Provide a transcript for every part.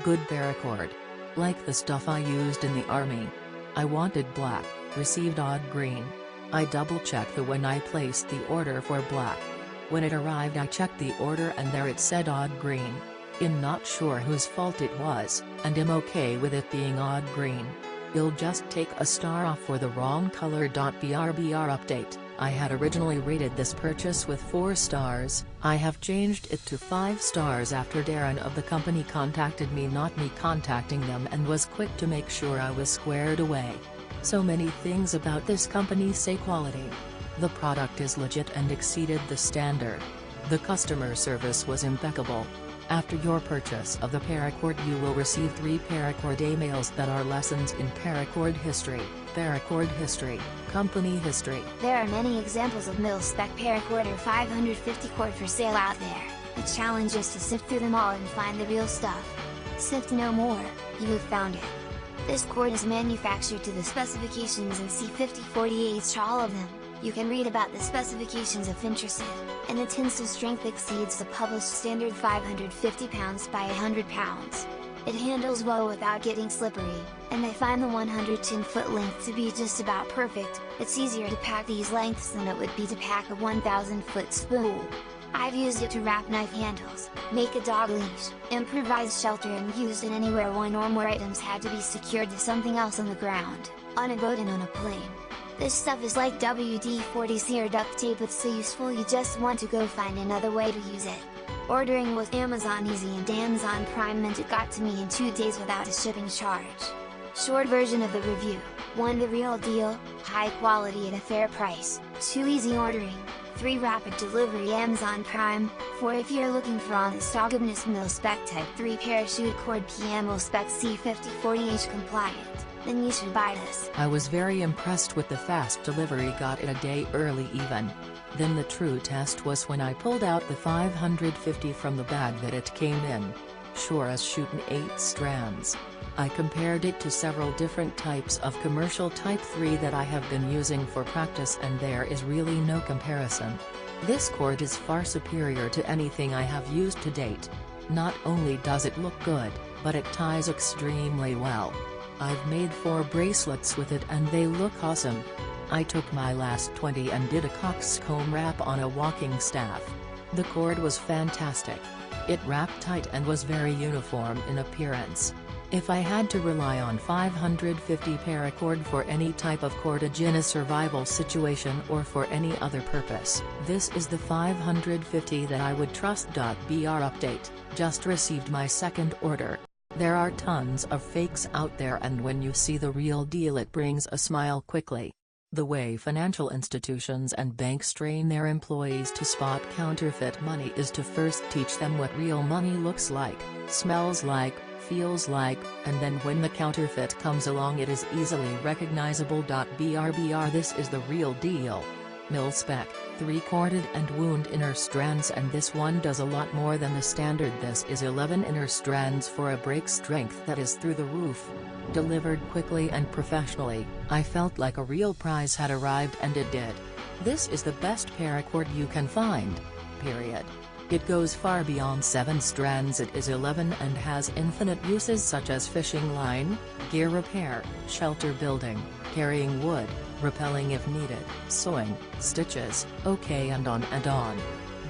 Good paracord. Like the stuff I used in the army. I wanted black, received odd green. I double-checked when I placed the order for black. When it arrived I checked the order and there it said odd green. I'm not sure whose fault it was, and I'm okay with it being odd green. You'll just take a star off for the wrong color. BRBR update. I had originally rated this purchase with 4 stars, I have changed it to 5 stars after Darren of the company contacted me, not me contacting them, and was quick to make sure I was squared away. So many things about this company say quality. The product is legit and exceeded the standard. The customer service was impeccable. After your purchase of the paracord you will receive 3 paracord emails that are lessons in paracord history, company history. There are many examples of MilSpec Paracord or 550 cord for sale out there. The challenge is to sift through them all and find the real stuff. Sift no more, you have found it. This cord is manufactured to the specifications and see 5048 all of them. You can read about the specifications if interested, and the tensile strength exceeds the published standard 550 pounds by 100 pounds. It handles well without getting slippery, and I find the 110 foot length to be just about perfect. It's easier to pack these lengths than it would be to pack a 1000 foot spool. I've used it to wrap knife handles, make a dog leash, improvise shelter, and used it anywhere one or more items had to be secured to something else on the ground, on a boat and on a plane. This stuff is like WD-40 or duct tape, it's so useful you just want to go find another way to use it. Ordering with Amazon Easy and Amazon Prime meant it got to me in 2 days without a shipping charge. Short version of the review: 1 the real deal, high quality at a fair price, 2 easy ordering, 3 rapid delivery Amazon Prime, 4 if you're looking for honest to goodness MilSpec Type 3 parachute cord PM MilSpec C5040H compliant, then you should buy this. I was very impressed with the fast delivery, got it a day early even. Then the true test was when I pulled out the 550 from the bag that it came in. Sure as shootin' 8 strands. I compared it to several different types of commercial Type 3 that I have been using for practice, and there is really no comparison. This cord is far superior to anything I have used to date. Not only does it look good, but it ties extremely well. I've made 4 bracelets with it and they look awesome. I took my last 20 and did a coxcomb wrap on a walking staff. The cord was fantastic. It wrapped tight and was very uniform in appearance. If I had to rely on 550 paracord for any type of cordage in a survival situation or for any other purpose, this is the 550 that I would trust. BR update, just received my second order. There are tons of fakes out there, and when you see the real deal it brings a smile quickly. The way financial institutions and banks train their employees to spot counterfeit money is to first teach them what real money looks like, smells like, feels like, and then when the counterfeit comes along it is easily recognizable. BRBR, this is the real deal. MilSpec, 3 corded and wound inner strands, and this one does a lot more than the standard. This is 11 inner strands for a break strength that is through the roof. Delivered quickly and professionally, I felt like a real prize had arrived, and it did. This is the best paracord you can find. Period. It goes far beyond 7 strands, it is 11 and has infinite uses such as fishing line, gear repair, shelter building, carrying wood, rappelling if needed, sewing, stitches, okay, and on and on.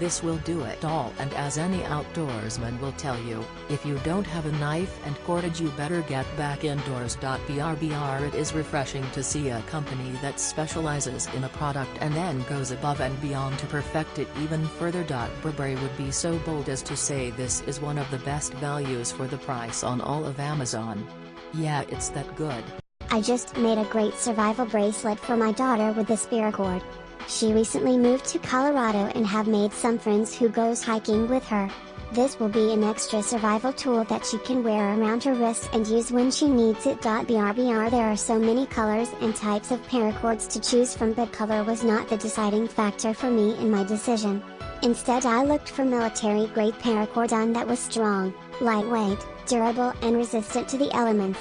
This will do it all, and as any outdoorsman will tell you, if you don't have a knife and cordage you better get back indoors. BRBR, it is refreshing to see a company that specializes in a product and then goes above and beyond to perfect it even further. Burberry would be so bold as to say this is one of the best values for the price on all of Amazon. Yeah, it's that good. I just made a great survival bracelet for my daughter with this paracord. She recently moved to Colorado and have made some friends who goes hiking with her. This will be an extra survival tool that she can wear around her wrist and use when she needs it. BRBR, there are so many colors and types of paracords to choose from, but color was not the deciding factor for me in my decision. Instead I looked for military grade paracord that was strong, lightweight, durable and resistant to the elements.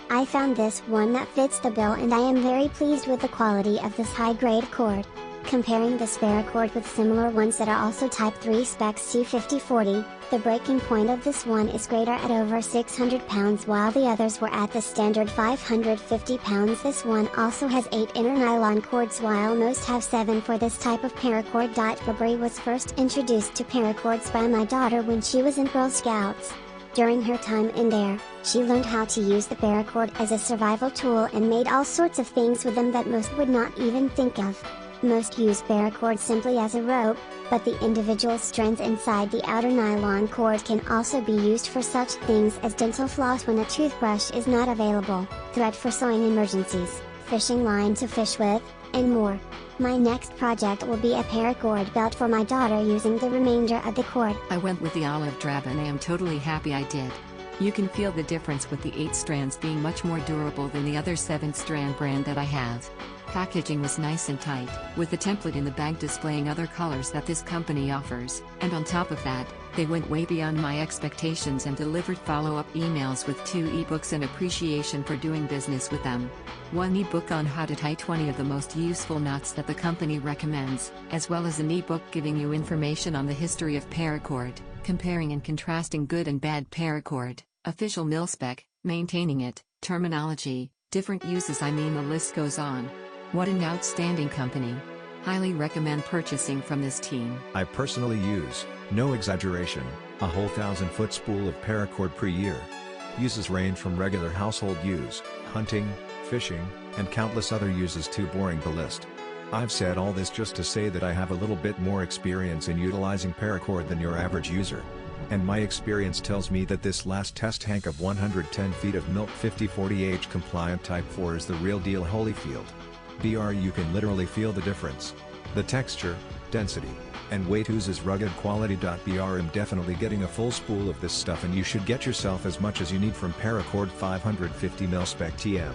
I found this one that fits the bill, and I am very pleased with the quality of this high grade cord. Comparing this paracord with similar ones that are also Type 3 specs C5040, the breaking point of this one is greater at over 600 pounds while the others were at the standard 550 pounds. This one also has 8 inner nylon cords while most have 7 for this type of paracord. Barbary was first introduced to paracords by my daughter when she was in Girl Scouts. During her time in there, she learned how to use the paracord as a survival tool and made all sorts of things with them that most would not even think of. Most use paracord simply as a rope, but the individual strands inside the outer nylon cord can also be used for such things as dental floss when a toothbrush is not available, thread for sewing emergencies, fishing line to fish with, and more. My next project will be a paracord belt for my daughter using the remainder of the cord. I went with the olive drab and I am totally happy I did. You can feel the difference with the 8 strands being much more durable than the other 7-strand brand that I have. Packaging was nice and tight, with a template in the bag displaying other colors that this company offers, and on top of that, they went way beyond my expectations and delivered follow-up emails with 2 ebooks in appreciation for doing business with them. One ebook on how to tie 20 of the most useful knots that the company recommends, as well as an ebook giving you information on the history of paracord, comparing and contrasting good and bad paracord, official MilSpec, maintaining it, terminology, different uses. I mean, the list goes on. What an outstanding company. Highly recommend purchasing from this team. I personally use, no exaggeration, a whole 1,000-foot spool of paracord per year. Uses range from regular household use, hunting, fishing, and countless other uses too boring to list. I've said all this just to say that I have a little bit more experience in utilizing paracord than your average user. And my experience tells me that this last test tank of 110 feet of MilSpec 5040H compliant Type 4 is the real deal. Holyfield. You can literally feel the difference. The texture, density, and weight oozes rugged quality. I'm definitely getting a full spool of this stuff, and you should get yourself as much as you need from Paracord 550 MilSpec TM.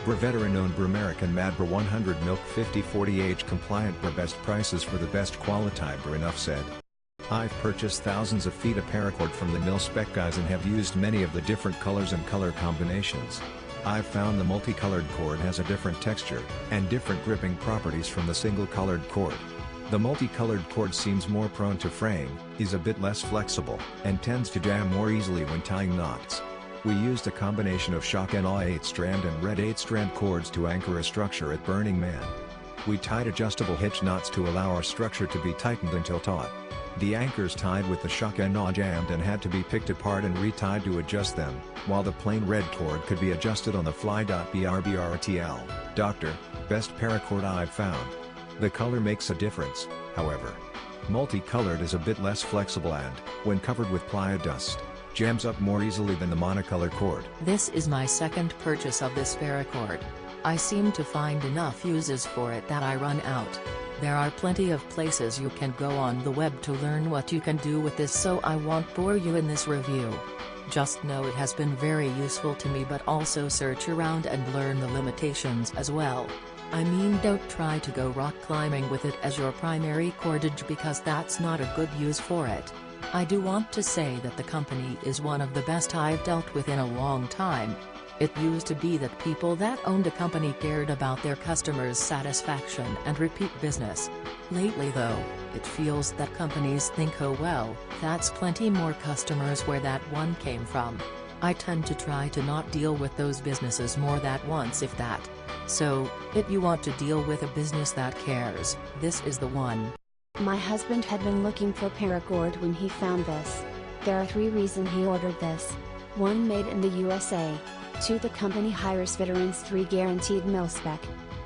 Veteran owned American Mad 100 MilSpec 5040H compliant. Best prices for the best quality. Enough said. I've purchased thousands of feet of paracord from the MilSpec guys and have used many of the different colors and color combinations. I've found the multicolored cord has a different texture, and different gripping properties from the single colored cord. The multicolored cord seems more prone to fraying, is a bit less flexible, and tends to jam more easily when tying knots. We used a combination of shock and awe 8-strand and red 8-strand cords to anchor a structure at Burning Man. We tied adjustable hitch knots to allow our structure to be tightened until taut. The anchors tied with the shock and awe jammed and had to be picked apart and retied to adjust them, while the plain red cord could be adjusted on the fly. BRBRTL, Doctor, best paracord I've found. The color makes a difference, however. Multicolored is a bit less flexible and, when covered with ply dust, jams up more easily than the monocolor cord. This is my second purchase of this paracord. I seem to find enough uses for it that I run out. There are plenty of places you can go on the web to learn what you can do with this, so I won't bore you in this review. Just know it has been very useful to me, but also search around and learn the limitations as well. I mean, don't try to go rock climbing with it as your primary cordage, because that's not a good use for it. I do want to say that the company is one of the best I've dealt with in a long time. It used to be that people that owned a company cared about their customers' satisfaction and repeat business. Lately though, it feels that companies think, oh well, that's plenty more customers where that one came from. I tend to try to not deal with those businesses more than once, if that. So, if you want to deal with a business that cares, this is the one. My husband had been looking for paracord when he found this. There are 3 reasons he ordered this. 1, made in the USA. 2, the company hires veterans. 3, guaranteed MilSpec.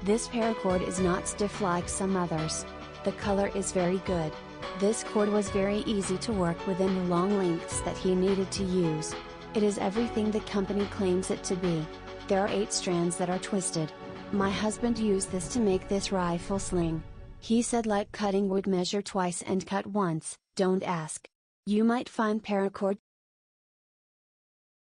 This paracord is not stiff like some others. The color is very good. This cord was very easy to work within the long lengths that he needed to use. It is everything the company claims it to be. There are 8 strands that are twisted. My husband used this to make this rifle sling. He said, like cutting wood, measure twice and cut once. Don't ask. You might find paracord